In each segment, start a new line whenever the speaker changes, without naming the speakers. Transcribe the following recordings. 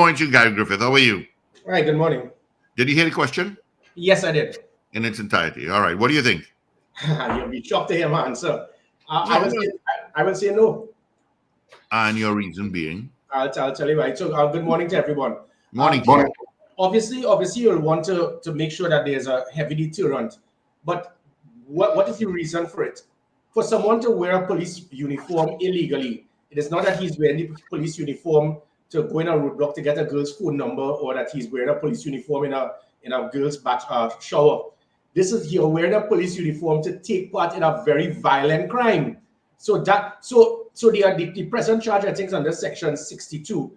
Morning to you, Gary Griffith. How are you?
All right, good morning.
Did you hear the question
Yes, I did.
in its entirety? All right. What do you think?
You'll be shocked to hear my answer.
Yeah,
I will say no.
and your reason being?
I'll tell you right. So, good morning to everyone.
Morning.
Morning.
Obviously, you'll want to make sure that there's a heavy deterrent. But what is the reason for it? For someone to wear a police uniform illegally, it is not that he's wearing the police uniform to go in a roadblock to get a girl's phone number, or that he's wearing a police uniform in a girl's shower. This is you're wearing a police uniform to take part in a very violent crime. So the present charge, I think, is under section 62.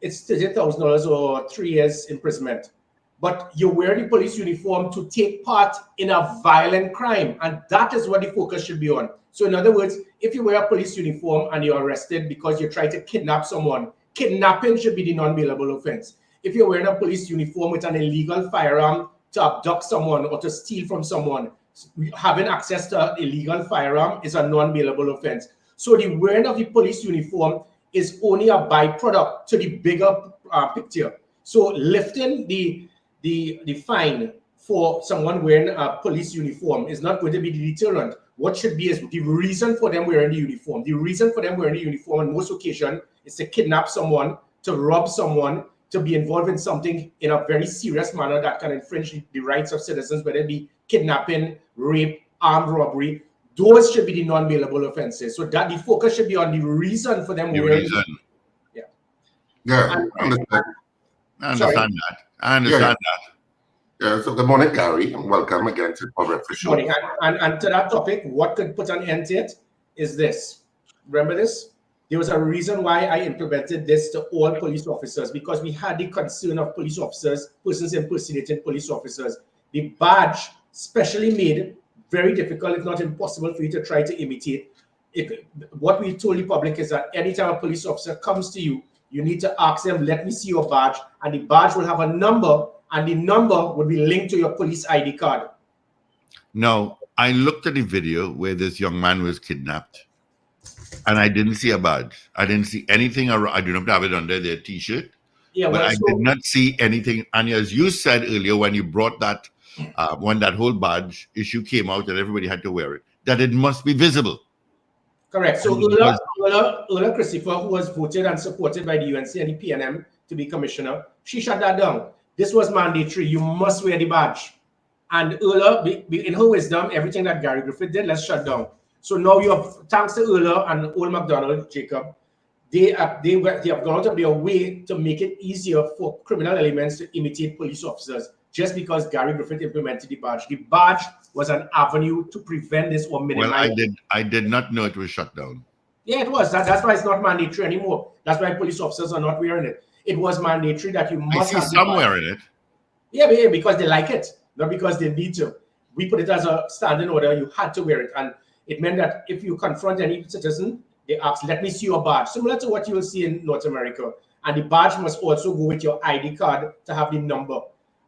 It's $30,000 or 3 years imprisonment. But you wear the police uniform to take part in a violent crime, and that is what the focus should be on. So in other words, if you wear a police uniform and you're arrested because you try to kidnap someone, kidnapping should be the non-bailable offense. If you're wearing a police uniform with an illegal firearm to abduct someone or to steal from someone, having access to an illegal firearm is a non-bailable offense. So the wearing of the police uniform is only a byproduct to the bigger picture. So lifting the fine for someone wearing a police uniform is not going to be the deterrent. What should be is the reason for them wearing the uniform. The reason for them wearing the uniform on most occasions is to kidnap someone, to rob someone, to be involved in something in a very serious manner that can infringe the rights of citizens, whether it be kidnapping, rape, armed robbery. Those should be the non-bailable offenses. So that the focus should be on the reason for them wearing.
Yeah, I understand
that. I understand that.
Yeah, so good morning, Gary, and welcome again to our breakfast show.
Morning. And to that topic, what could put an end to it is this. Remember this? There was a reason why I implemented this to all police officers, because we had the concern of police officers, persons impersonating police officers. The badge specially made very difficult, if not impossible, for you to try to imitate. What we told the public is that anytime a police officer comes to you, you need to ask them, let me see your badge, and the badge will have a number, and the number will be linked to your police ID card.
No, I looked at the video where this young man was kidnapped, and I didn't see a badge. I didn't see anything. I do not have it under their T-shirt.
Yeah,
but I did not see anything. And as you said earlier, when you brought that, when that whole badge issue came out and everybody had to wear it, that it must be visible.
Correct. So Ulla Christopher, who was voted and supported by the UNC and the PNM to be commissioner, she shut that down. This was mandatory. You must wear the badge. And Ulla, in her wisdom, everything that Gary Griffith did, let's shut down. So now you have, thanks to Ulla and Old McDonald, Jacob, they have gone out of their way to make it easier for criminal elements to imitate police officers, just because Gary Griffith implemented the badge. The badge was an avenue to prevent this or minimize.
Well, I did not know it was shut down.
Yeah, it was. That's why it's not mandatory anymore. That's why police officers are not wearing it. It was mandatory that you must
I see some wearing it.
Yeah, because they like it, not because they need to. We put it as a standing order. You had to wear it. And it meant that if you confront any citizen, they ask, let me see your badge, similar to what you will see in North America. And the badge must also go with your ID card to have the number.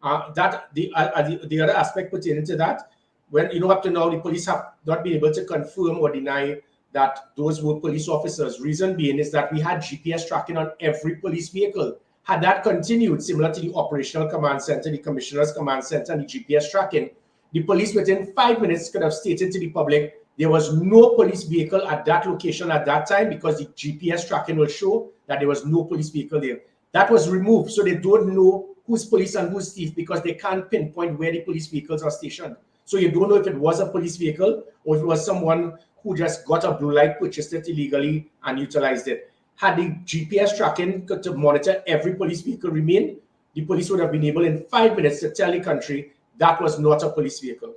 The other aspect pertaining to that, when up to now, the police have not been able to confirm or deny that those were police officers. Reason being is that we had GPS tracking on every police vehicle. Had that continued, similar to the operational command center, the commissioner's command center, and the GPS tracking, the police within 5 minutes could have stated to the public there was no police vehicle at that location at that time, because the GPS tracking will show that there was no police vehicle there. That was removed, so they don't know who's police and who's thief, because they can't pinpoint where the police vehicles are stationed. So you don't know if it was a police vehicle or if it was someone who just got a blue light, purchased it illegally, and utilized it. Had the GPS tracking to monitor every police vehicle remained, the police would have been able in 5 minutes to tell the country that was not a police vehicle.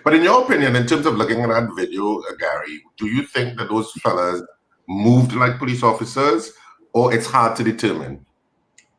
But in your opinion, in terms of looking at that video, Gary, do you think that those fellas moved like police officers, or it's hard to determine?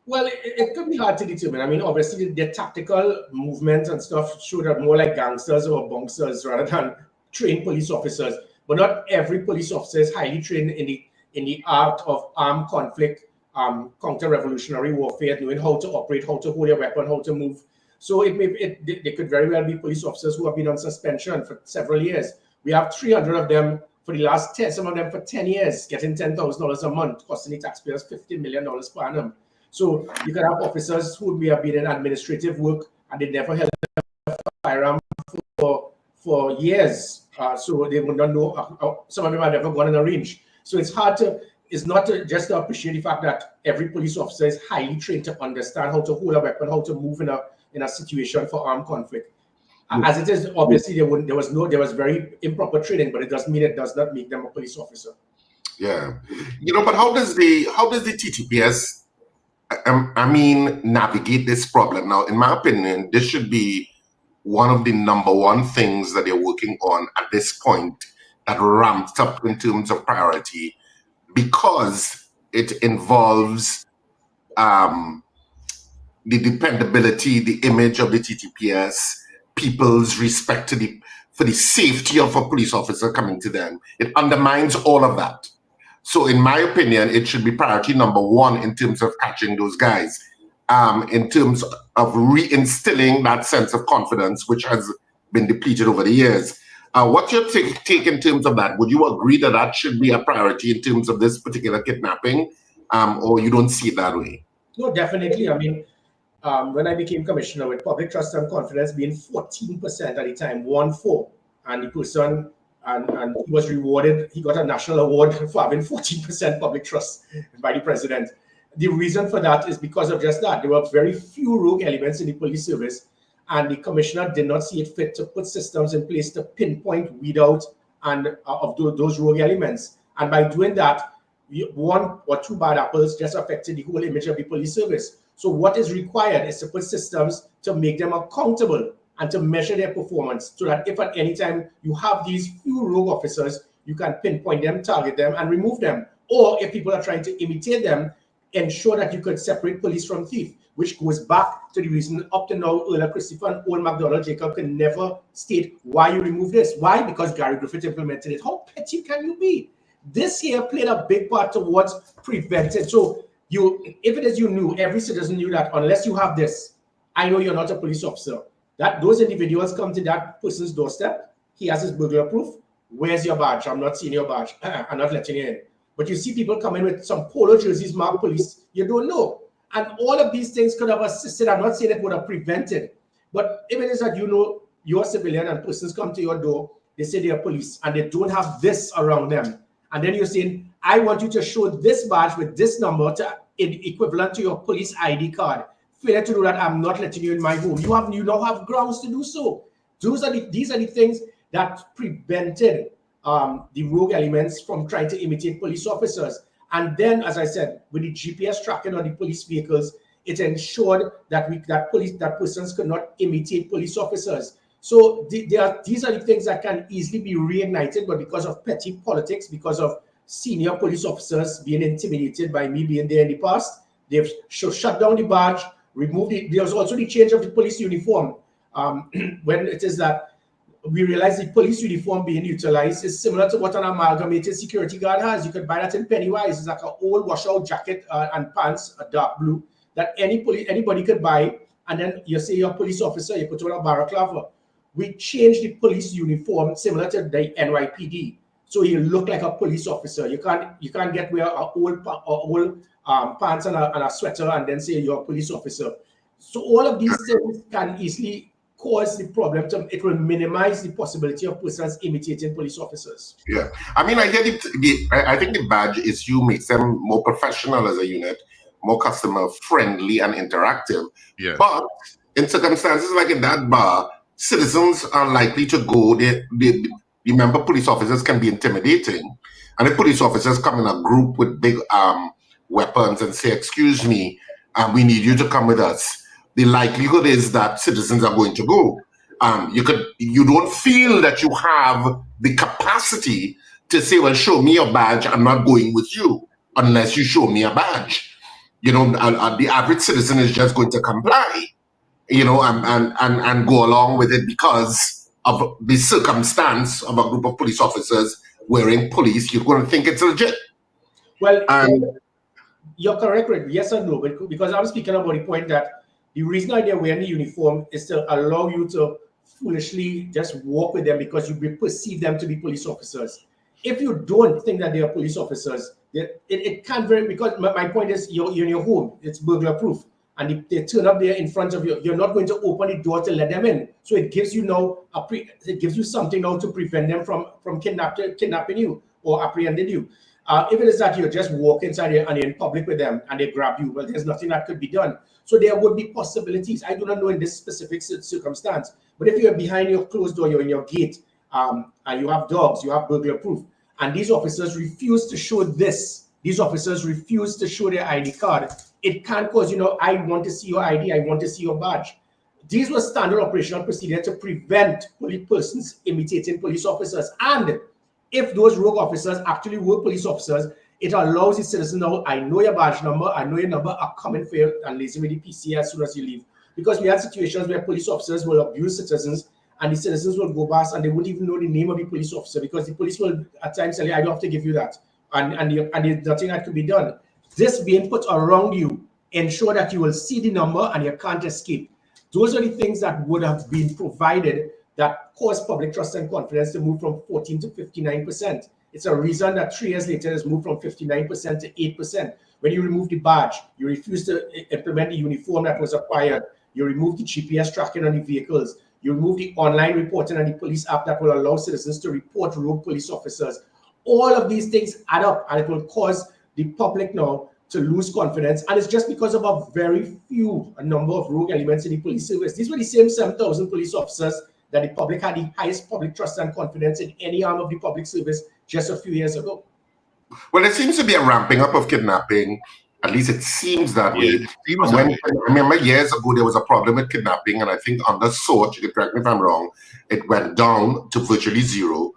Well, it could be hard to determine. I mean, obviously, their tactical movements and stuff showed up more like gangsters or bouncers rather than trained police officers. But not every police officer is highly trained in the art of armed conflict, counter-revolutionary warfare, knowing how to operate, how to hold a weapon, how to move. So they could very well be police officers who have been on suspension for several years. We have 300 of them for the last 10, some of them for 10 years, getting $10,000 a month, costing the taxpayers $50 million per annum. So you can have officers who may have been in administrative work and they never held a firearm for years. So they would not know. Some of them have never gone in a range. So it's hard to, it's not just to appreciate the fact that every police officer is highly trained to understand how to hold a weapon, how to move in a situation for armed conflict. As it is, obviously there was very improper training, but it doesn't mean it does not make them a police officer.
Yeah, but how does the TTPS navigate this problem? Now, in my opinion, this should be one of the number one things that they're working on at this point that ramped up in terms of priority, because it involves the dependability, the image of the TTPS, people's respect for the safety of a police officer coming to them. It undermines all of that. So in my opinion, it should be priority number one in terms of catching those guys, in terms of reinstilling that sense of confidence, which has been depleted over the years. What's your take in terms of that? Would you agree that that should be a priority in terms of this particular kidnapping, or you don't see it that way?
No, definitely. I mean, when I became commissioner, with public trust and confidence being 14% at the time, 1-4, and the person, and he was rewarded, he got a national award for having 14% public trust by the president. The reason for that is because of just that. There were very few rogue elements in the police service, and the commissioner did not see it fit to put systems in place to pinpoint, weed out, and of those rogue elements. And by doing that, one or two bad apples just affected the whole image of the police service. So what is required is to put systems to make them accountable and to measure their performance, so that if at any time you have these few rogue officers, you can pinpoint them, target them, and remove them. Or if people are trying to imitate them, ensure that you could separate police from thief, which goes back to the reason up to now, Earl Christopher and Old McDonald Jacob can never state why you remove this. Why? Because Gary Griffith implemented it. How petty can you be? This here played a big part towards preventing. So if it is you knew, every citizen knew that unless you have this, I know you're not a police officer. That those individuals come to that person's doorstep. He has his burglar proof. Where's your badge? I'm not seeing your badge. I'm not letting you in. But you see people coming with some polo jerseys marked police. You don't know. And all of these things could have assisted. I'm not saying it would have prevented. But if it is that you know you're a civilian and persons come to your door, they say they are police and they don't have this around them. And then you're saying, I want you to show this badge with this number to equivalent to your police ID card. Failure to do that, I'm not letting you in my home. You now have grounds to do so. These are the things that prevented the rogue elements from trying to imitate police officers. And then, as I said, with the GPS tracking on the police vehicles, it ensured that persons could not imitate police officers. So these are the things that can easily be reignited, but because of petty politics, because of senior police officers being intimidated by me being there in the past, they've shut down the badge, removed it. There's also the change of the police uniform. When it is that we realize the police uniform being utilized is similar to what an amalgamated security guard has. You could buy that in Pennywise. It's like an old washout jacket and pants, a dark blue, that anybody could buy. And then you say you're a police officer, you put on a balaclava. We changed the police uniform similar to the NYPD. So you look like a police officer. You can't get wear a old pants and a sweater and then say you're a police officer. So all of these things can easily cause the problem. It will minimize the possibility of persons imitating police officers.
Yeah, I mean, I get it. I think the badge issue makes them more professional as a unit, more customer friendly and interactive.
Yeah.
But in circumstances like in that bar, citizens are likely to go. Remember, police officers can be intimidating, and if police officers come in a group with big weapons and say, "Excuse me, we need you to come with us," the likelihood is that citizens are going to go. You don't feel that you have the capacity to say, "Well, show me your badge. I'm not going with you unless you show me a badge." The average citizen is just going to comply, and go along with it because of the circumstance of a group of police officers wearing police. You're going to think it's legit.
Well, you're correct, Rick. Yes or no? But because I'm speaking about the point that the reason why they're wearing the uniform is to allow you to foolishly just walk with them because you perceive them to be police officers. If you don't think that they are police officers, it can't very, because my point is you're in your home, it's burglar proof, and if they turn up there in front of you, you're not going to open the door to let them in. So it gives you now it gives you something now to prevent them from kidnapping you or apprehending you. If it is that you just walk inside here and you're in public with them and they grab you, well, there's nothing that could be done. So there would be possibilities. I do not know in this specific circumstance, but if you're behind your closed door, you're in your gate, and you have dogs, you have burglar proof, and these officers refuse to show this. These officers refuse to show their ID card. It can cause, I want to see your ID, I want to see your badge. These were standard operational procedure to prevent police persons imitating police officers. And if those rogue officers actually were police officers, it allows the citizen now, I know your badge number, I know your number, are coming for you and liaising with the PC as soon as you leave. Because we had situations where police officers will abuse citizens and the citizens will go past and they won't even know the name of the police officer because the police will at times say, I don't have to give you that. And there's nothing that could be done. This being put around you, ensure that you will see the number and you can't escape. Those are the things that would have been provided that caused public trust and confidence to move from 14 to 59%. It's a reason that 3 years later has moved from 59% to 8%. When you remove the badge, you refuse to implement the uniform that was acquired, you remove the GPS tracking on the vehicles, you remove the online reporting and the police app that will allow citizens to report rogue police officers. All of these things add up and it will cause the public now to lose confidence. And it's just because of a number of rogue elements in the police service. These were the same 7,000 police officers that the public had the highest public trust and confidence in any arm of the public service just a few years ago.
Well, there seems to be a ramping up of kidnapping. At least it seems that way. I remember years ago there was a problem with kidnapping, and I think under SORT, you can correct me if I'm wrong, it went down to virtually zero.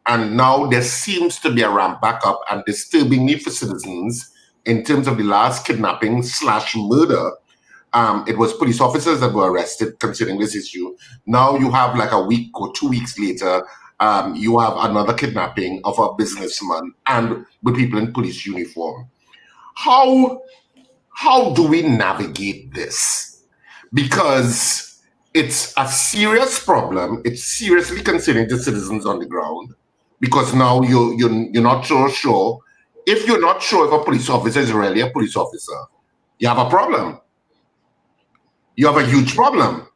And now there seems to be a ramp back up, and there's still being need for citizens in terms of the last kidnapping / murder. It was police officers that were arrested considering this issue. Now you have like a week or 2 weeks later, you have another kidnapping of a businessman and with people in police uniform. How do we navigate this? Because it's a serious problem. It's seriously concerning the citizens on the ground. Because now you're not so sure. If you're not sure if a police officer is really a police officer, you have a problem. You have a huge problem.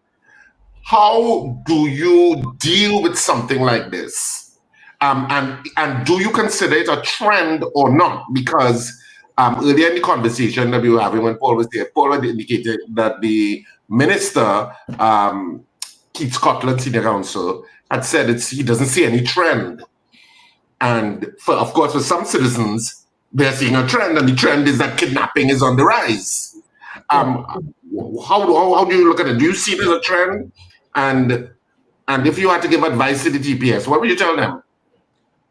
How do you deal with something like this? And do you consider it a trend or not? Because earlier in the conversation that we were having when Paul was there, Paul had indicated that the minister, Keith Scotland, Senior Counsel, had said he doesn't see any trend. And of course, for some citizens, they're seeing a trend, and the trend is that kidnapping is on the rise. How do you look at it? Do you see it as a trend? And if you had to give advice to the TPS, what would you tell them?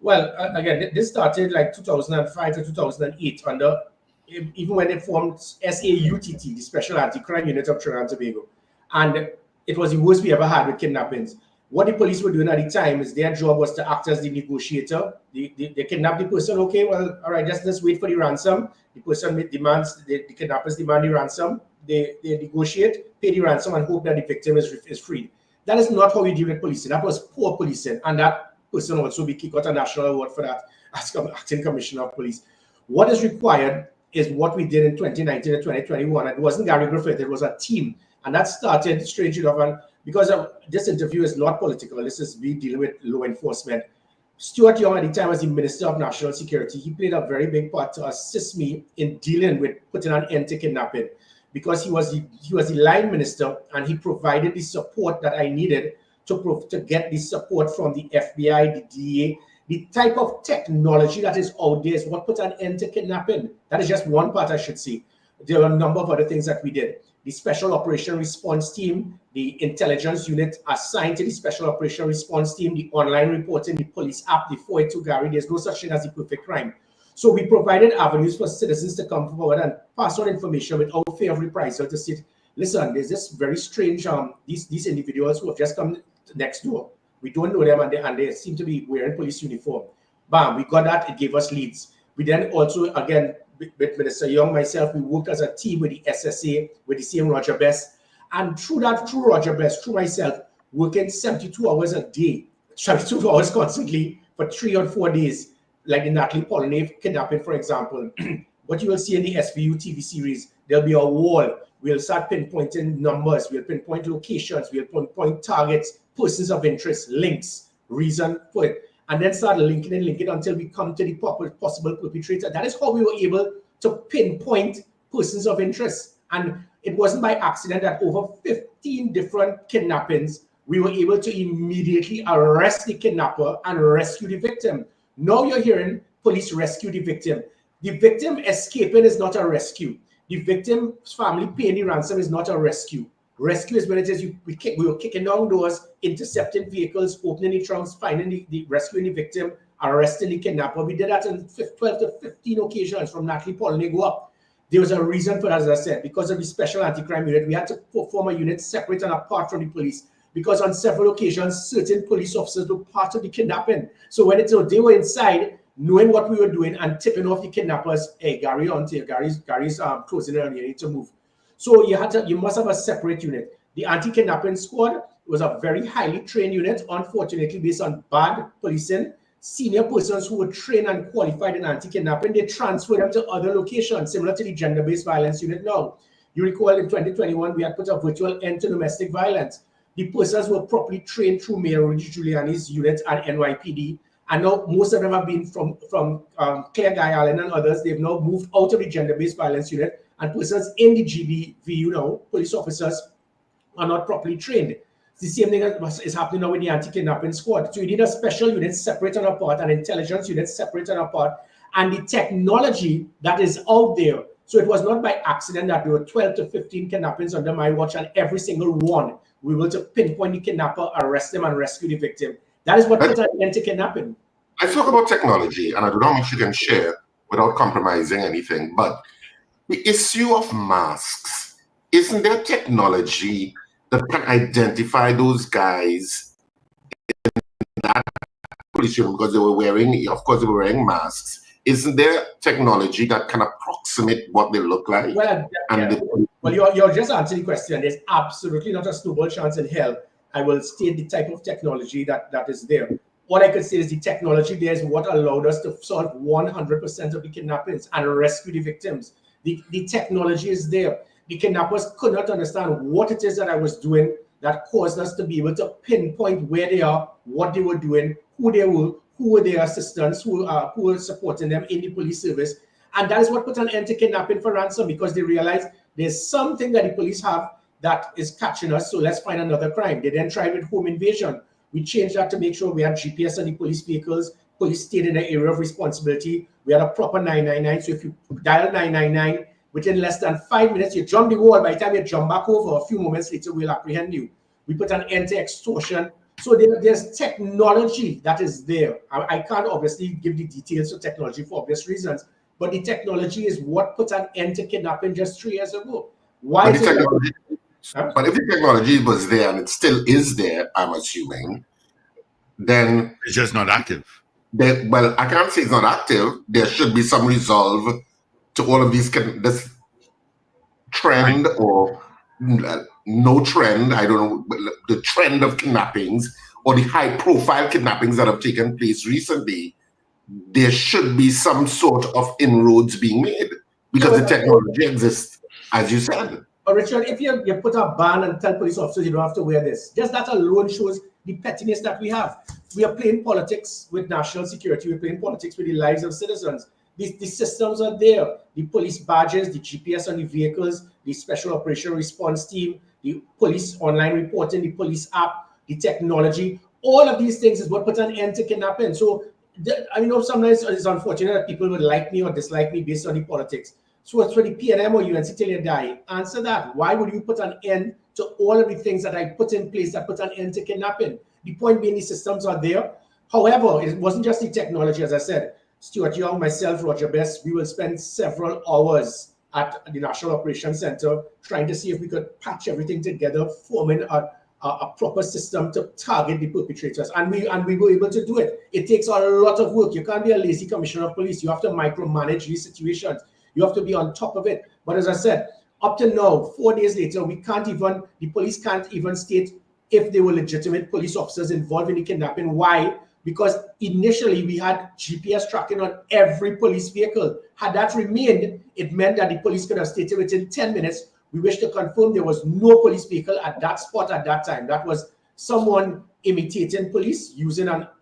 Well, again, this started like 2005 to 2008 even when they formed SAUTT, the Special Anti-Crime Unit of Trinidad and Tobago. And it was the worst we ever had with kidnappings. What the police were doing at the time is their job was to act as the negotiator. They kidnap the person. Okay, well, all right, just wait for the ransom. The person demands, the kidnappers demand the ransom. They negotiate, pay the ransom, and hope that the victim is freed. That is not how we deal with policing. That was poor policing, and that person also be kicked out a national award for that as acting commissioner of police. What is required is what we did in 2019 and 2021. It wasn't Gary Griffith, it was a team. And that started, strangely enough, because this interview is not political, this is me dealing with law enforcement. Stuart Young at the time was the Minister of National Security. He played a very big part to assist me in dealing with putting an end to kidnapping, because he was the line minister and he provided the support that I needed to get the support from the FBI, the DEA. The type of technology that is out there is what put an end to kidnapping. That is just one part, I should say. There are a number of other things that we did. The Special Operation Response Team, the intelligence unit assigned to the Special Operation Response Team, the online reporting, the police app, the 482 Gary. There's no such thing as the perfect crime. So we provided avenues for citizens to come forward and pass on information without fear of reprisal to say, listen, there's this very strange, these individuals who have just come next door. We don't know them and they seem to be wearing police uniform. Bam, we got that, it gave us leads. We then also, again, with Minister Young, myself, we worked as a team with the SSA, with the same Roger Best. And through Roger Best, through myself, working 72 hours a day, 72 hours constantly for 3 or 4 days, like the Natalie Polonais kidnapping, for example. What you will see in the SVU TV series, there'll be a wall. We'll start pinpointing numbers. We'll pinpoint locations. We'll pinpoint targets, persons of interest, links, reason for it, and then start linking until we come to the possible perpetrator. That is how we were able to pinpoint persons of interest. And it wasn't by accident that over 15 different kidnappings, we were able to immediately arrest the kidnapper and rescue the victim. Now you're hearing police rescue the victim. The victim escaping is not a rescue. The victim's family paying the ransom is not a rescue. Rescue is when it is we were kicking down doors, intercepting vehicles, opening the trunks, finding rescuing the victim, arresting the kidnapper. We did that on 12 to 15 occasions from Natalie Polonais go up. There was a reason for that, as I said, because of the special anti-crime unit. We had to form a unit separate and apart from the police, because on several occasions, certain police officers were part of the kidnapping. So when they were inside, knowing what we were doing and tipping off the kidnappers, hey, Gary, on to Gary's closing it, and you need to move. So you must have a separate unit. The anti-kidnapping squad was a very highly trained unit, unfortunately, based on bad policing. Senior persons who were trained and qualified in anti-kidnapping, they transferred them to other locations, similar to the gender-based violence unit now. You recall in 2021, we had put a virtual end to domestic violence. The persons were properly trained through Mayor Rudy Giuliani's unit and NYPD. And now most of them have been from Claire Guy Allen and others. They've now moved out of the gender-based violence unit, and persons in the GBVU now, police officers, are not properly trained. It's the same thing that is happening now with the anti-kidnapping squad. So you need a special unit separate and apart, an intelligence unit separate and apart, and the technology that is out there. So it was not by accident that there were 12 to 15 kidnappings under my watch, and every single one we were able to pinpoint the kidnapper, arrest them, and rescue the victim. That is what put an end to kidnapping.
I talk about technology, and I don't know how much you can share without compromising anything, but the issue of masks, isn't there technology that can identify those guys in that police uniform because they were wearing masks? Isn't there technology that can approximate what they look like?
Well, you're just answering the question. There's absolutely not a snowball chance in hell I will state the type of technology that is there. What I could say is the technology there is what allowed us to solve 100% of the kidnappings and rescue the victims. The technology is there. The kidnappers could not understand what it is that I was doing that caused us to be able to pinpoint where they are, what they were doing, who they were, who were their assistants, who were supporting them in the police service. And that is what put an end to kidnapping for ransom, because they realized there's something that the police have that is catching us, so let's find another crime. They then tried with home invasion. We changed that to make sure we had GPS on the police vehicles. Police stayed in the area of responsibility. We had a proper 999. So if you dial 999, within less than 5 minutes, you jump the wall. By the time you jump back over, a few moments later, we'll apprehend you. We put an end to extortion. So there's technology that is there. I can't obviously give the details of technology for obvious reasons, but the technology is what put an end to kidnapping just 3 years ago. Why is it?
But if the technology was there and it still is there, I'm assuming, then
it's just not active.
Well, I can't say it's not active. There should be some resolve to all of this trend, or no trend. I don't know, the trend of kidnappings or the high-profile kidnappings that have taken place recently. There should be some sort of inroads being made because the technology exists, as you said.
But Richard, if you put a ban and tell police officers you don't have to wear this, just that alone shows the pettiness that we have. We are playing politics with national security. We're playing politics with the lives of citizens. The systems are there. The police badges, the GPS on the vehicles, the special operation response team, the police online reporting, the police app, the technology. All of these things is what puts an end to kidnapping. So I know sometimes it's unfortunate that people would like me or dislike me based on the politics. So it's for the PNM or UNC till you die. Answer that. Why would you put an end to all of the things that I put in place that put an end to kidnapping? The point being the systems are there. However, it wasn't just the technology, as I said. Stuart Young, myself, Roger Best, we will spend several hours at the National Operations Center trying to see if we could patch everything together, forming a proper system to target the perpetrators. And we were able to do it. It takes a lot of work. You can't be a lazy commissioner of police. You have to micromanage these situations. You have to be on top of it. But as I said, up to now, 4 days later, the police can't even state if they were legitimate police officers involved in the kidnapping. Why? because initially we had GPS tracking on every police vehicle. Had that remained, it meant that the police could have stated within 10 minutes, we wish to confirm there was no police vehicle at that spot at that time. That was someone imitating police using a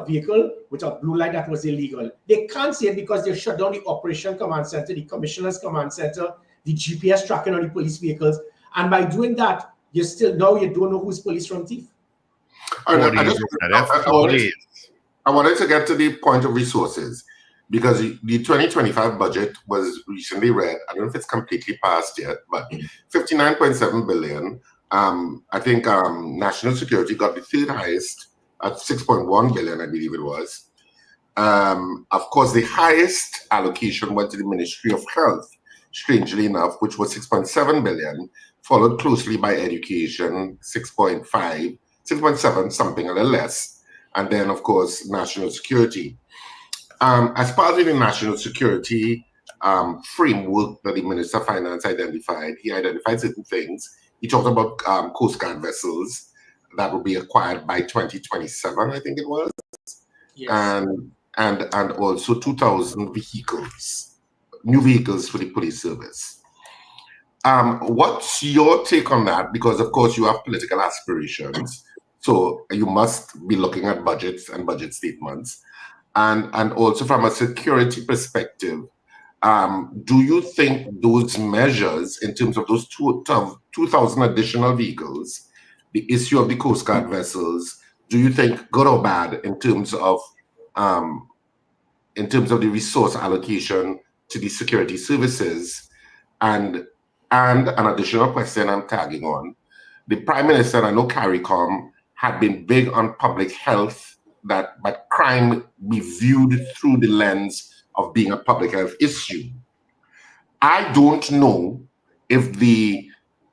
vehicle with a blue light that was illegal. They can't say it because they shut down the operation command center, the commissioner's command center, the GPS tracking on the police vehicles. And by doing that, you don't know who's police from thief.
I wanted to get to the point of resources, because the 2025 budget was recently read. I don't know if it's completely passed yet, but 59.7 billion. I think national security got the third highest at 6.1 billion, I believe it was. Of course, the highest allocation went to the Ministry of Health, strangely enough, which was 6.7 billion, followed closely by education, 6.5, 6.7, something a little less. And then, of course, national security. As part of the national security framework that the Minister of Finance identified, he identified certain things. He talked about Coast Guard vessels that will be acquired by 2027, I think it was. Yes. And also 2,000 vehicles, new vehicles for the police service. What's your take on that? Because, of course, you have political aspirations. So you must be looking at budgets and budget statements. And also from a security perspective, do you think those measures in terms of those 2,000 additional vehicles, the issue of the Coast Guard vessels, do you think good or bad in terms of the resource allocation to the security services? And an additional question I'm tagging on, the Prime Minister, I know CARICOM, had been big on public health, that crime be viewed through the lens of being a public health issue. I don't know if the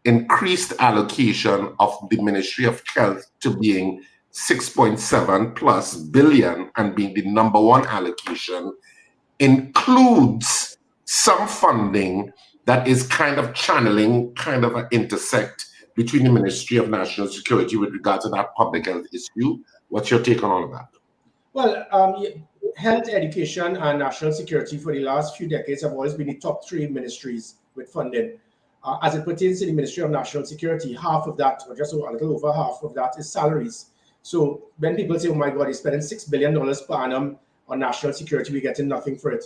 increased allocation of the Ministry of Health to being 6.7 plus billion and being the #1 allocation includes some funding that is kind of channeling, kind of an intersect between the Ministry of National Security with regard to that public health issue. What's your take on all of that?
Well, health, education, and national security for the last few decades have always been the top 3 ministries with funding. As it pertains to the Ministry of National Security, half of that, or just a little over half of that, is salaries. So when people say, oh my God, he's spending $6 billion per annum on national security, we're getting nothing for it.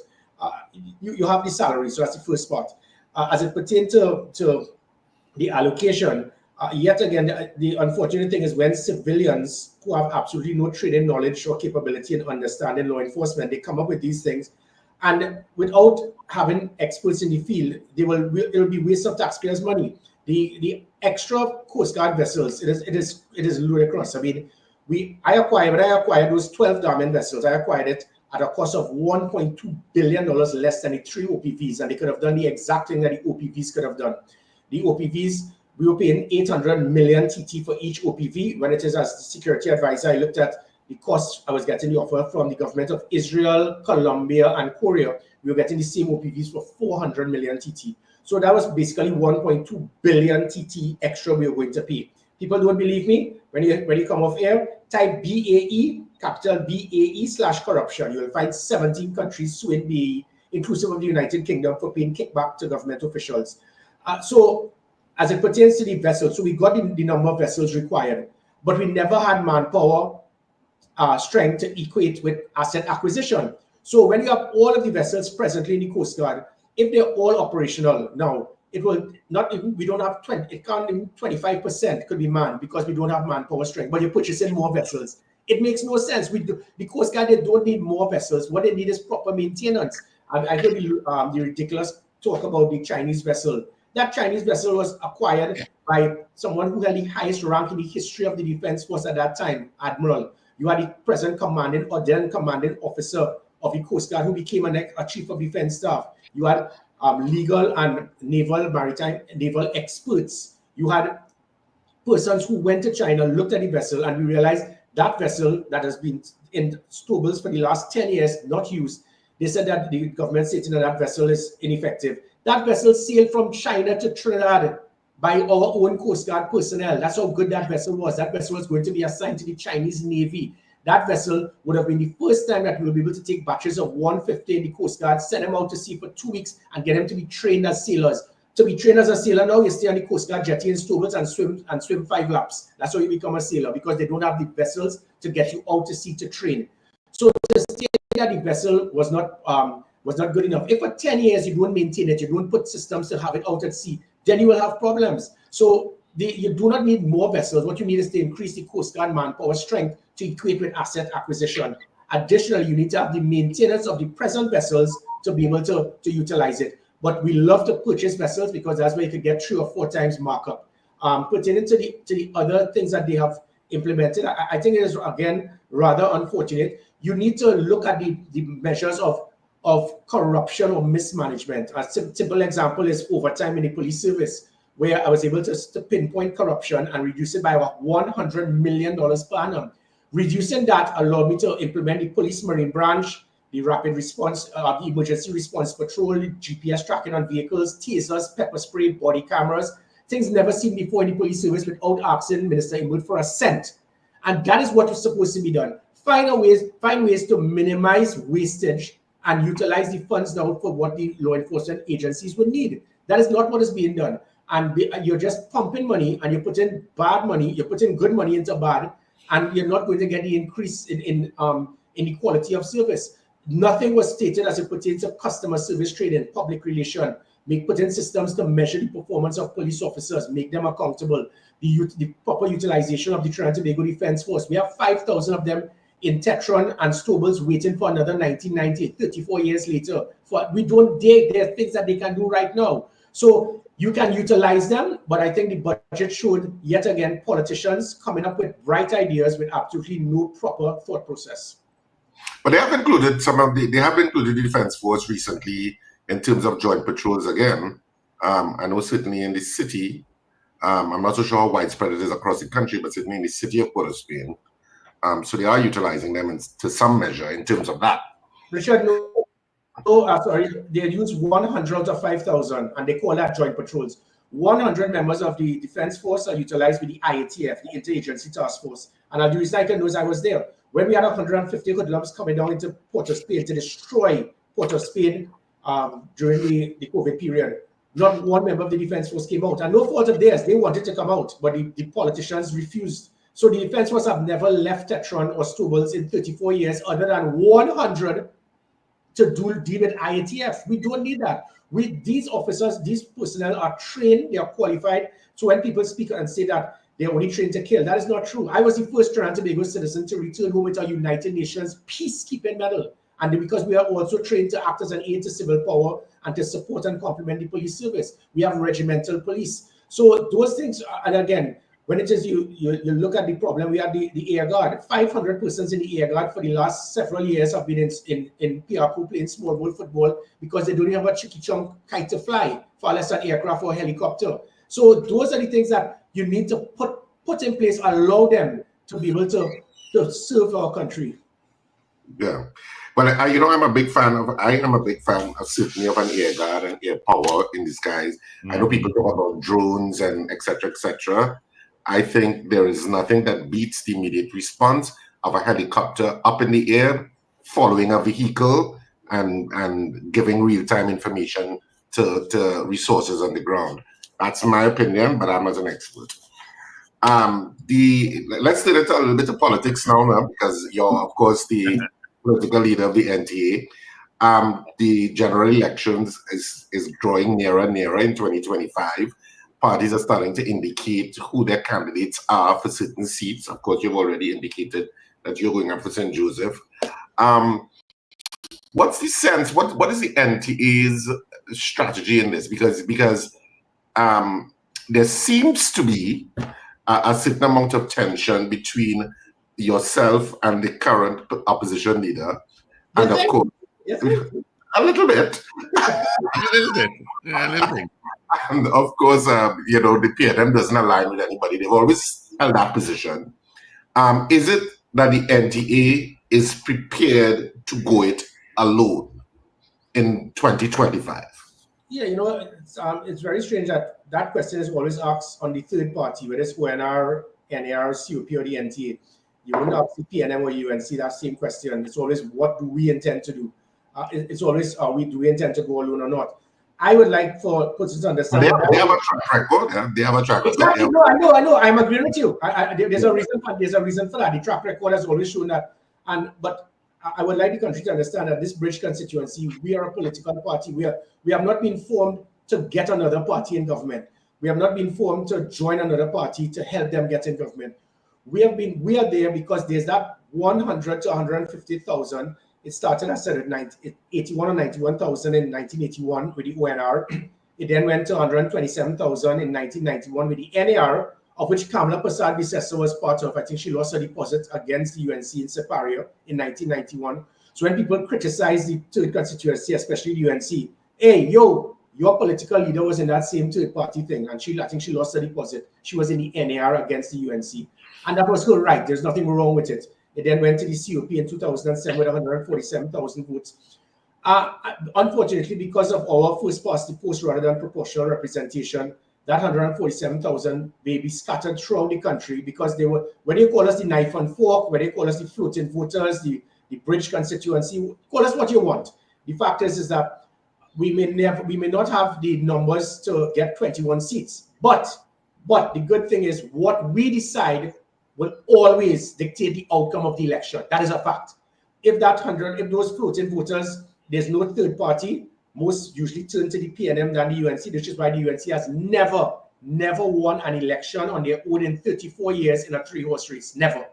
You have the salaries, so that's the first part. As it pertains to the allocation, yet again, the unfortunate thing is when civilians who have absolutely no training, knowledge, or capability in understanding law enforcement, they come up with these things, and without having experts in the field, it'll be waste of taxpayers' money. The extra Coast Guard vessels, it is ludicrous. I mean, when I acquired those 12 Diamond vessels, I acquired it at a cost of $1.2 billion less than the 3 OPVs, and they could have done the exact thing that the OPVs could have done. The OPVs, we were paying 800 million TT for each OPV. When it is as the security advisor, I looked at the cost I was getting the offer from the government of Israel, Colombia, and Korea. We were getting the same OPVs for 400 million TT. So that was basically 1.2 billion TT extra we were going to pay. People don't believe me. When you come off air, type BAE, capital BAE/corruption. You will find 17 countries suing BAE, inclusive of the United Kingdom, for paying kickback to government officials. So as it pertains to the vessels, so we got the number of vessels required, but we never had manpower strength to equate with asset acquisition. So when you have all of the vessels presently in the Coast Guard, if they're all operational now, it will not even, we don't have 20, it can't even 25% could be manned because we don't have manpower strength, but you're purchasing more vessels. It makes no sense. The Coast Guard, they don't need more vessels. What they need is proper maintenance. I heard the ridiculous talk about the Chinese vessel. That Chinese vessel was acquired by someone who held the highest rank in the history of the Defense Force at that time, Admiral. You had the present commanding or then commanding officer of the Coast Guard who became a chief of defense staff. You had legal and naval experts. You had persons who went to China, looked at the vessel, and we realized that vessel that has been in stables for the last 10 years, not used. They said that the government stating that vessel is ineffective. That vessel sailed from China to Trinidad by our own Coast Guard personnel. That's how good that vessel was. That vessel was going to be assigned to the Chinese Navy. that vessel would have been the first time that we will be able to take batches of 150 in the Coast Guard, send them out to sea for 2 weeks and get them to be trained as sailors. To be trained as a sailor now, you stay on the Coast Guard jetty in Stobart and swim 5 laps. That's how you become a sailor, because they don't have the vessels to get you out to sea to train. So to say that the vessel was not good enough. If for 10 years you don't maintain it, you don't put systems to have it out at sea, then you will have problems. So you do not need more vessels. What you need is to increase the Coast Guard manpower strength to equate with asset acquisition. Additionally, you need to have the maintenance of the present vessels to be able to utilize it. But we love to purchase vessels because that's where you could get 3 or 4 times markup. Pertaining to the other things that they have implemented, I think it is, again, rather unfortunate. You need to look at the measures of corruption or mismanagement. A simple example is overtime in the police service, where I was able to pinpoint corruption and reduce it by about $100 million per annum. Reducing that allowed me to implement the police marine branch, the rapid response, the emergency response patrol, GPS tracking on vehicles, tasers, pepper spray, body cameras, things never seen before in the police service without asking Minister Imwood for a cent. And that is what was supposed to be done. Find ways to minimize wastage and utilize the funds now for what the law enforcement agencies would need. That is not what is being done. And you're just pumping money, and you're putting bad money, you're putting good money into bad, and you're not going to get the increase in the quality of service. Nothing was stated as it pertains to customer service training, public relation, put in systems to measure the performance of police officers, make them accountable, the proper utilization of the Trinidad and Tobago Defense Force. We have 5,000 of them in Tetron and Stobles waiting for another 1990, 34 years later. We don't dare. There are things that they can do right now. So you can utilize them, but I think the budget showed, yet again, politicians coming up with bright ideas with absolutely no proper thought process.
But they have included the Defense Force recently in terms of joint patrols again. I know certainly in the city, I'm not so sure how widespread it is across the country, but certainly in the city of Port of Spain. So they are utilizing them to some measure in terms of that.
Richard, sorry, they use 100 out of 5,000, and they call that joint patrols. 100 members of the Defense Force are utilized with the IATF, the Interagency Task Force. And I'll do reason I can know is I was there. When we had 150 hoodlums coming down into Port of Spain to destroy Port of Spain during the COVID period, not one member of the Defense Force came out. And no fault of theirs, they wanted to come out, but the politicians refused. So the Defense Force have never left Tetron or Stobles in 34 years, other than 100 to deal with IATF. We don't need that. These officers, these personnel are trained, they are qualified. So when people speak and say that they're only trained to kill, that is not true. I was the first Trinidad and Tobago citizen to return home with a United Nations peacekeeping medal. And because we are also trained to act as an aid to civil power and to support and complement the police service, we have regimental police. So those things, and again, when it is you look at the problem, we have the Air Guard. 500 persons in the Air Guard for the last several years have been in PRPO playing small ball football because they don't have a chicky chunk kite to fly, far less an aircraft or a helicopter. So those are the things that you need to put in place, allow them to be able to serve our country.
Yeah. Well, I am a big fan of certainly of an air guard and air power in the skies. I know people talk about drones and et cetera. I think there is nothing that beats the immediate response of a helicopter up in the air, following a vehicle and giving real-time information to resources on the ground. That's my opinion, but I'm not an expert. Let's get into a little bit of politics now, because you're, of course, the political leader of the NTA. The general elections is drawing nearer and nearer in 2025. Parties are starting to indicate who their candidates are for certain seats. Of course, you've already indicated that you're going up for St. Joseph. What's the sense? What is the NTA's strategy in this? Because there seems to be a certain amount of tension between yourself and the current opposition leader, and of course, a little bit.
A little bit.
And of course, the PNM doesn't align with anybody. They've always held that position. Is it that the NTA is prepared to go it alone in 2025?
Yeah, it's very strange that question is always asked on the third party, whether it's ONR, NAR, COP, or the NTA. You wouldn't ask the PNM or UNC that same question. It's always, what do we intend to do? It's always, do we intend to go alone or not? I would like for persons to understand
they have a track record. Yeah? They have a track record.
Exactly. No, I know. I'm agreeing with you. There's a reason for that. The track record has always shown that. But I would like the country to understand that this Bridge constituency, we are a political party. We have not been formed to get another party in government. We have not been formed to join another party to help them get in government. We are there because there's that 100 to 150,000. It started, I said, at 81 or 91,000 in 1981 with the ONR. It then went to 127,000 in 1991 with the NAR, of which Kamala Persad-Bissessar was part of. I think she lost her deposit against the UNC in Superior in 1991. So when people criticize the third constituency, especially the UNC, hey, yo, your political leader was in that same third party thing, and I think she lost her deposit. She was in the NAR against the UNC. And that was her right. There's nothing wrong with it. It then went to the COP in 2007 with 147,000 votes. Unfortunately, because of our first past the post rather than proportional representation, that 147,000 may be scattered throughout the country because they were, when you call us the knife and fork, when they call us the floating voters, the Bridge constituency, call us what you want. The fact is that we may not have the numbers to get 21 seats. But the good thing is what we decide will always dictate the outcome of the election. That is a fact. If those floating voters, there's no third party, most usually turn to the PNM than the UNC, which is why the UNC has never won an election on their own in 34 years in a three-horse race. Never.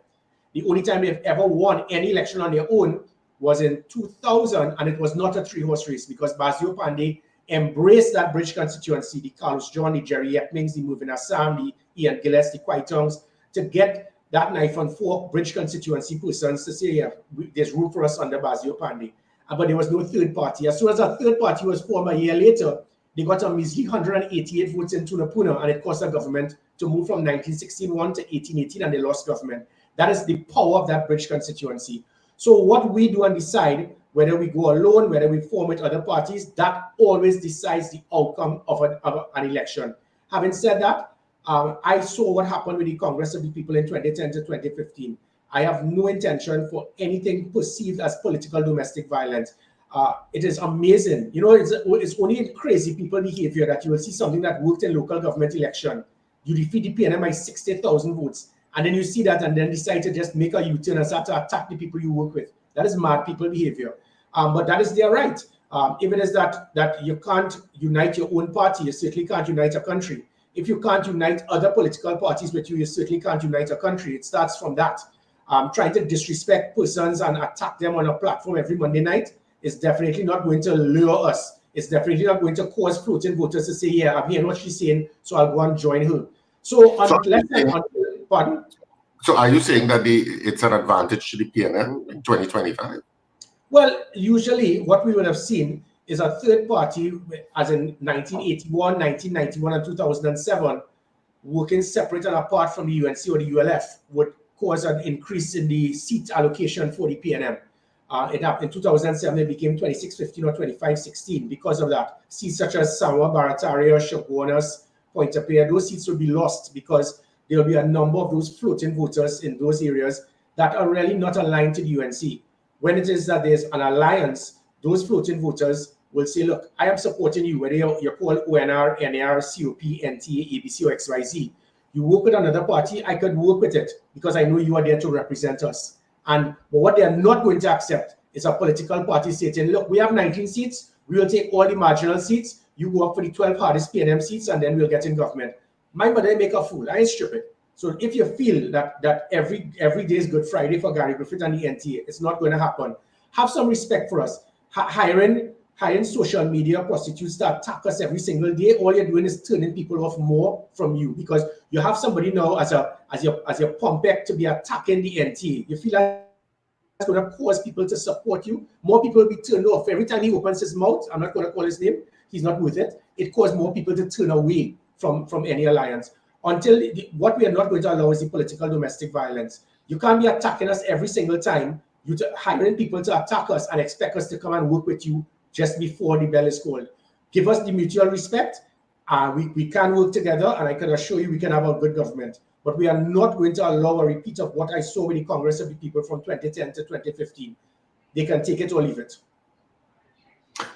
The only time they've ever won any election on their own was in 2000, and it was not a three-horse race because Basio Pandey embraced that Bridge constituency, the Carlos John, the Jerry Yepmings, the Moving Assam, the Ian Gilles, the Kwaitongs, to get that knife and fork Bridge constituency persons to say, yeah, there's room for us under Basio Pandey. But there was no third party. As soon as a third party was formed a year later, they got a measly 188 votes in Tunapuna, and it cost the government to move from 1961 to 1818, and they lost government. That is the power of that Bridge constituency. So what we do and decide, whether we go alone, whether we form with other parties, that always decides the outcome of an election. Having said that, I saw what happened with the Congress of the People in 2010 to 2015. I have no intention for anything perceived as political domestic violence. It is amazing. You know, it's only in crazy people behavior that you will see something that worked in local government election. You defeat the PNM by 60,000 votes. And then you see that and then decide to just make a U-turn and start to attack the people you work with. That is mad people behavior. But that is their right. If it is that you can't unite your own party, you certainly can't unite a country. If you can't unite other political parties with you, you certainly can't unite a country. It starts from that. Trying to disrespect persons and attack them on a platform every Monday night is definitely not going to lure us. It's definitely not going to cause floating voters to say, yeah, I'm hearing what she's saying, so I'll go and join her. Pardon?
So are you saying that it's an advantage to the PNM in 2025?
Well, usually what we would have seen is a third party, as in 1981, 1991, and 2007, working separate and apart from the UNC or the ULF would cause an increase in the seat allocation for the PNM. It happened in 2007, it became 2615 or 2516 because of that. Seats such as Samoa, Barataria, Shogunas, Pointe-a-Pierre, those seats will be lost because there will be a number of those floating voters in those areas that are really not aligned to the UNC. When it is that there's an alliance, those floating voters will say, look, I am supporting you, whether you're called ONR, NAR, COP, NTA, ABC, or XYZ. You work with another party, I could work with it because I know you are there to represent us. But what they are not going to accept is a political party saying, look, we have 19 seats, we will take all the marginal seats, you go up for the 12 hardest PNM seats, and then we'll get in government. My mother make a fool. I ain't stupid. So if you feel that every day is Good Friday for Gary Griffith and the NTA, it's not going to happen. Have some respect for us. Hiring social media prostitutes to attack us every single day, all you're doing is turning people off more from you because you have somebody now as your pumpek to be attacking the NTA. You feel like that's going to cause people to support you. More people will be turned off. Every time he opens his mouth, I'm not going to call his name, he's not worth it. It causes more people to turn away from any alliance. Until what we are not going to allow is the political domestic violence. You can't be attacking us every single time. You're hiring people to attack us and expect us to come and work with you just before the bell is called. Give us the mutual respect We can work together, and I can assure you we can have a good government. But we are not going to allow a repeat of what I saw with the Congress of the People from 2010 to 2015. They can take it or leave it.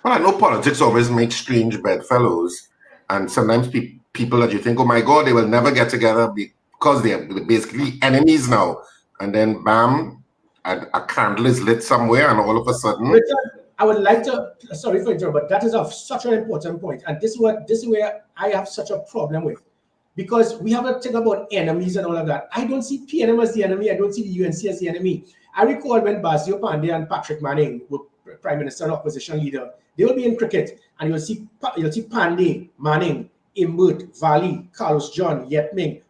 Well, I know politics always makes strange bedfellows, and sometimes people that you think, oh my God, they will never get together because they are basically enemies now. And then bam, a candle is lit somewhere, and all of a sudden.
Richard, I would like to, sorry for interrupting, but that is such an important point. And this is where I have such a problem with. Because we have a thing about enemies and all of that. I don't see PNM as the enemy. I don't see the UNC as the enemy. I recall when Basil Pandey and Patrick Manning were Prime Minister and opposition leader, they will be in cricket, and you'll see Pandey, Manning, Imbert, Valley, Carlos John, Yet Ming.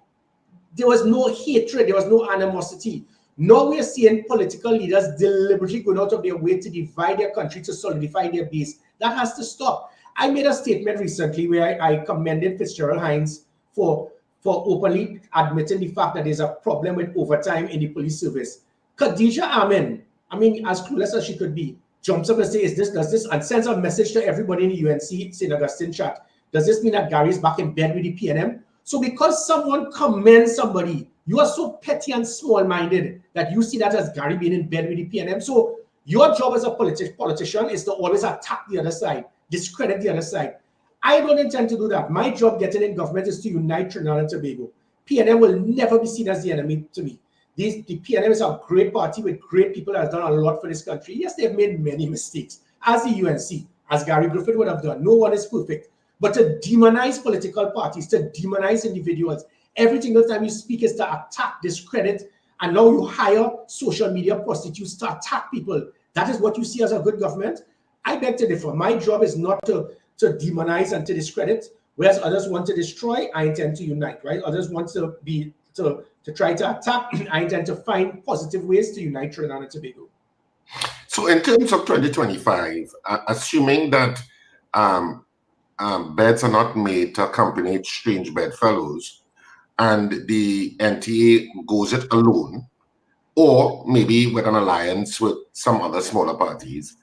There was no hatred, there was no animosity. Now we are seeing political leaders deliberately going out of their way to divide their country, to solidify their base. That has to stop. I made a statement recently where I commended Fitzgerald Hines for openly admitting the fact that there's a problem with overtime in the police service. Khadija Amin, I mean, as clueless as she could be, jumps up and says, does this, and sends a message to everybody in the UNC St. Augustine chat. Does this mean that Gary's back in bed with the PNM? So because someone commends somebody, you are so petty and small-minded that you see that as Gary being in bed with the PNM. So your job as a politician is to always attack the other side, discredit the other side. I don't intend to do that. My job getting in government is to unite Trinidad and Tobago. PNM will never be seen as the enemy to me. The PNM is a great party with great people that has done a lot for this country. Yes, they've made many mistakes, as the UNC, as Gary Griffith would have done. No one is perfect. But to demonize political parties, to demonize individuals, every single time you speak is to attack, discredit, and now you hire social media prostitutes to attack people. That is what you see as a good government? I beg to differ. My job is not to demonize and to discredit, whereas others want to destroy. I intend to unite, right? Others want to try to attack. I intend to find positive ways to unite Trinidad and Tobago.
So in terms of 2025, assuming that beds are not made to accompany strange bedfellows, and the NTA goes it alone, or maybe with an alliance with some other smaller parties,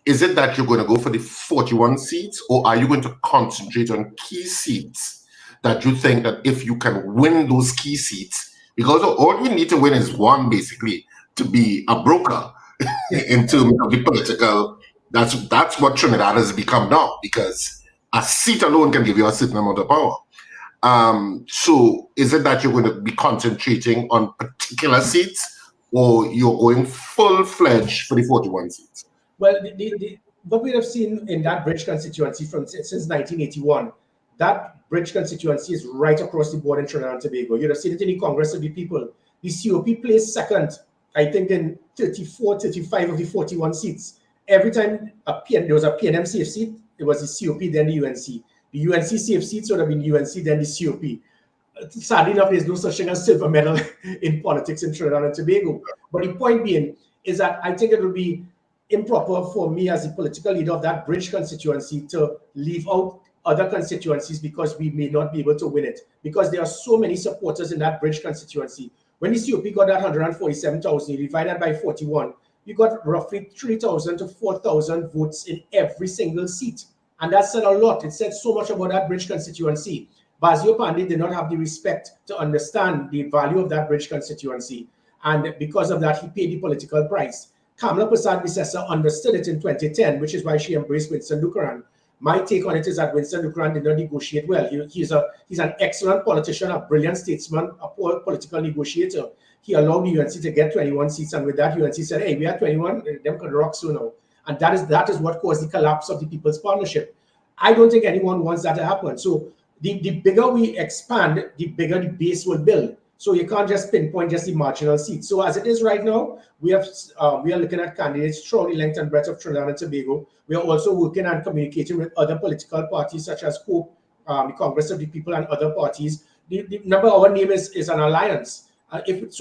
is it that you're going to go for the 41 seats, or are you going to concentrate on key seats that you think that if you can win those key seats, because all you need to win is one, basically, to be a broker in terms of the political, that's what Trinidad has become now, because a seat alone can give you a certain amount of power. So is it that you're going to be concentrating on particular seats, or you're going full-fledged for the 41 seats?
Well, what we have seen in that bridge constituency since 1981, that bridge constituency is right across the board in Trinidad and Tobago. You'd have seen it in the Congress of the People. The COP placed second, I think, in 34, 35 of the 41 seats. Every time there was a PNM safe seat, it was the COP, then the UNC. The UNC safe seats would have been UNC, then the COP. Sadly enough, there's no such thing as silver medal in politics in Trinidad and Tobago. But the point being is that I think it would be improper for me as the political leader of that bridge constituency to leave out other constituencies because we may not be able to win it. Because there are so many supporters in that bridge constituency. When the COP got that 147,000, you divide that by 41, you got roughly 3,000 to 4,000 votes in every single seat. And that said a lot. It said so much about that bridge constituency. Basil Pandey did not have the respect to understand the value of that bridge constituency. And because of that, he paid the political price. Kamala Persad-Bissessar understood it in 2010, which is why she embraced Winston Dukaran. My take on it is that Winston Dukaran did not negotiate well. He's an excellent politician, a brilliant statesman, a poor political negotiator. He allowed the UNC to get 21 seats, and with that, UNC said, hey, we are 21, them can rock soon now. And that is what caused the collapse of the People's Partnership. I don't think anyone wants that to happen. So the bigger we expand, the bigger the base will build. So you can't just pinpoint just the marginal seats. So as it is right now, we are looking at candidates throughout the length and breadth of Trinidad and Tobago. We are also working and communicating with other political parties such as COPE, the Congress of the People, and other parties. The number our name is an alliance. If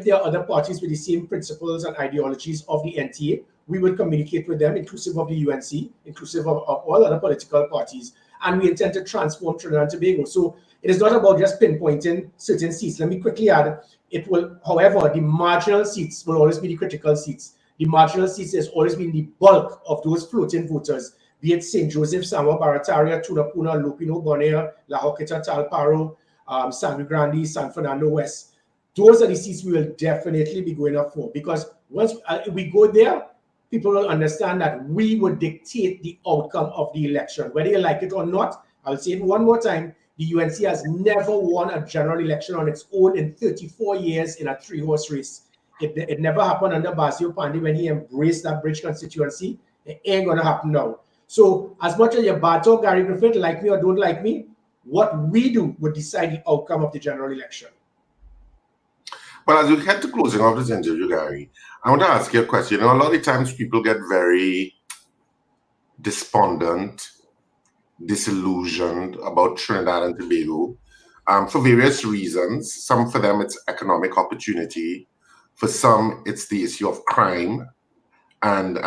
there are other parties with the same principles and ideologies of the NTA, we will communicate with them, inclusive of the UNC, inclusive of all other political parties. And we intend to transform Trinidad and Tobago. So it is not about just pinpointing certain seats. Let me quickly add, it will, however, the marginal seats will always be the critical seats. The marginal seats has always been the bulk of those floating voters. be it St. Joseph, Samoa, Barataria, Tunapuna, Lupino, Bonaire, La Joquita, Talparo, San Grande, San Fernando West. Those are the seats we will definitely be going up for, because once we go there, people will understand that we would dictate the outcome of the election. Whether you like it or not, I'll say it one more time, the UNC has never won a general election on its own in 34 years in a three-horse race. It never happened under Basio Pandey when he embraced that bridge constituency. It ain't going to happen now. So as much as you battle Gary Griffith, like me or don't like me, what we do would decide the outcome of the general election.
Well, as we head to closing of this interview, Gary, I want to ask you a question. You know, a lot of times people get very despondent, disillusioned about Trinidad and Tobago for various reasons. Some for them, it's economic opportunity. For some, it's the issue of crime. And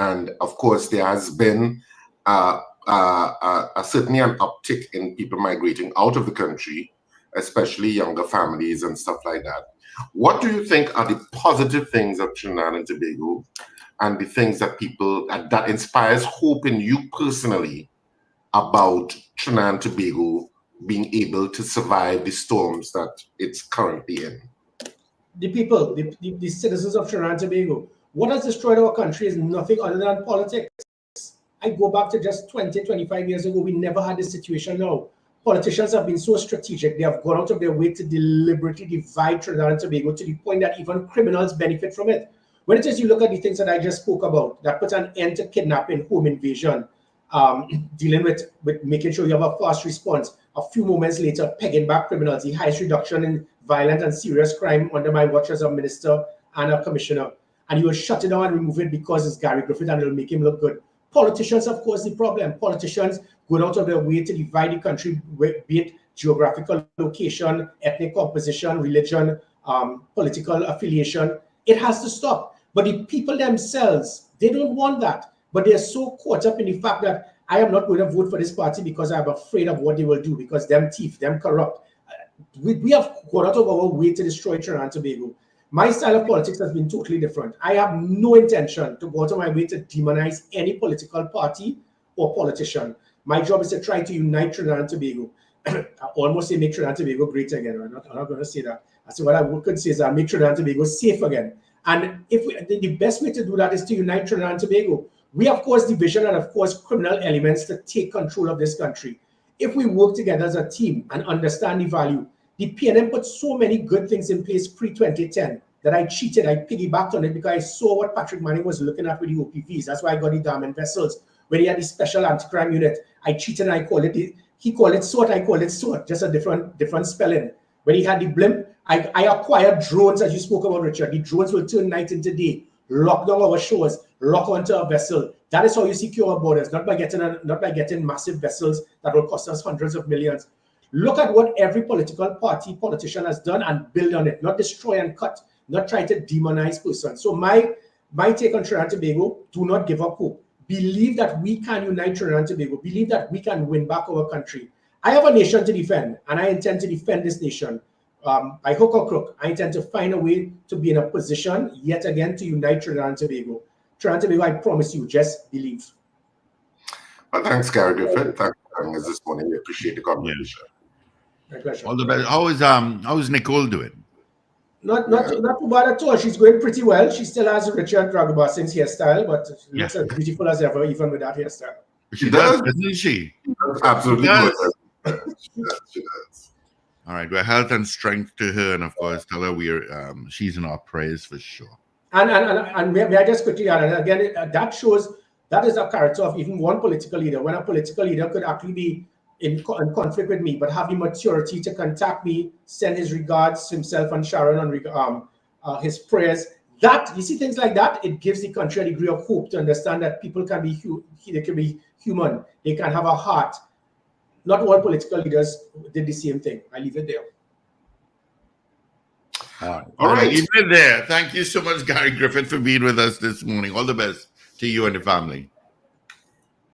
of course, there has been certainly an uptick in people migrating out of the country, especially younger families and stuff like that. What do you think are the positive things of Trinidad and Tobago, and the things that people that inspires hope in you personally about Trinidad and Tobago being able to survive the storms that it's currently in? The
people, the citizens of Trinidad and Tobago. What has destroyed our country is nothing other than politics. I go back to just 20, 25 years ago, we never had this situation now. Politicians have been so strategic. They have gone out of their way to deliberately divide Trinidad and Tobago to the point that even criminals benefit from it. When it is you look at the things that I just spoke about, that puts an end to kidnapping, home invasion, dealing with making sure you have a fast response. A few moments later, pegging back criminals, the highest reduction in violent and serious crime under my watch as a minister and a commissioner. And you will shut it down and remove it because it's Gary Griffith and it'll make him look good. Politicians, of course, the problem. Politicians go out of their way to divide the country, be it geographical location, ethnic composition, religion, political affiliation. It has to stop. But the people themselves, they don't want that. But they're so caught up in the fact that I am not going to vote for this party because I'm afraid of what they will do, because them thief, them corrupt. We have gone out of our way to destroy Trinidad and Tobago. My style of politics has been totally different. I have no intention to go out of my way to demonize any political party or politician. My job is to try to unite Trinidad and Tobago. I almost say make Trinidad and Tobago great again. I'm not going to say that. I say what I could say is that make Trinidad and Tobago safe again. And the best way to do that is to unite Trinidad and Tobago. We have caused division and of course criminal elements to take control of this country. If we work together as a team and understand the value, the PNM put so many good things in place pre-2010 that I cheated. I piggybacked on it because I saw what Patrick Manning was looking at with the OPVs. That's why I got the diamond vessels. When he had the special anti-crime unit, I cheated and I called it, he called it SWOT, I called it SWOT, just a different spelling. When he had the blimp, I acquired drones, as you spoke about, Richard. The drones will turn night into day, lock down our shores, lock onto a vessel. That is how you secure our borders, not by getting massive vessels that will cost us hundreds of millions. Look at what every politician has done and build on it, not destroy and cut, not try to demonize persons. So my take on Trinidad and Tobago, do not give up hope. Believe that we can unite Trinidad and Tobago. Believe that we can win back our country. I have a nation to defend, and I intend to defend this nation. By hook or crook, I intend to find a way to be in a position, yet again, to unite Trinidad and Tobago. Trinidad and Tobago, I promise you, just believe.
Well, thanks, Gary Griffith. Thanks for joining us this morning. We appreciate the conversation.
My pleasure.
All the best. How is Nicole doing?
Not too bad at all. She's going pretty well. She still has Richard Dragobasing's hairstyle, but she looks as beautiful as ever, even with that hairstyle.
She does, doesn't she?
Absolutely.
She does.
She does.
All right. Well, health and strength to her, and of course, tell her she's in our prayers for sure.
And may I just quickly add, and again, that shows that is a character of even one political leader. When a political leader could actually be in conflict with me, but have the maturity to contact me, send his regards himself and Sharon on his prayers. That, you see, things like that, it gives the country a degree of hope to understand that people can be human. They can have a heart. Not all political leaders did the same thing. I leave it there.
All right. Leave it there. Thank you so much, Gary Griffith, for being with us this morning. All the best to you and the family.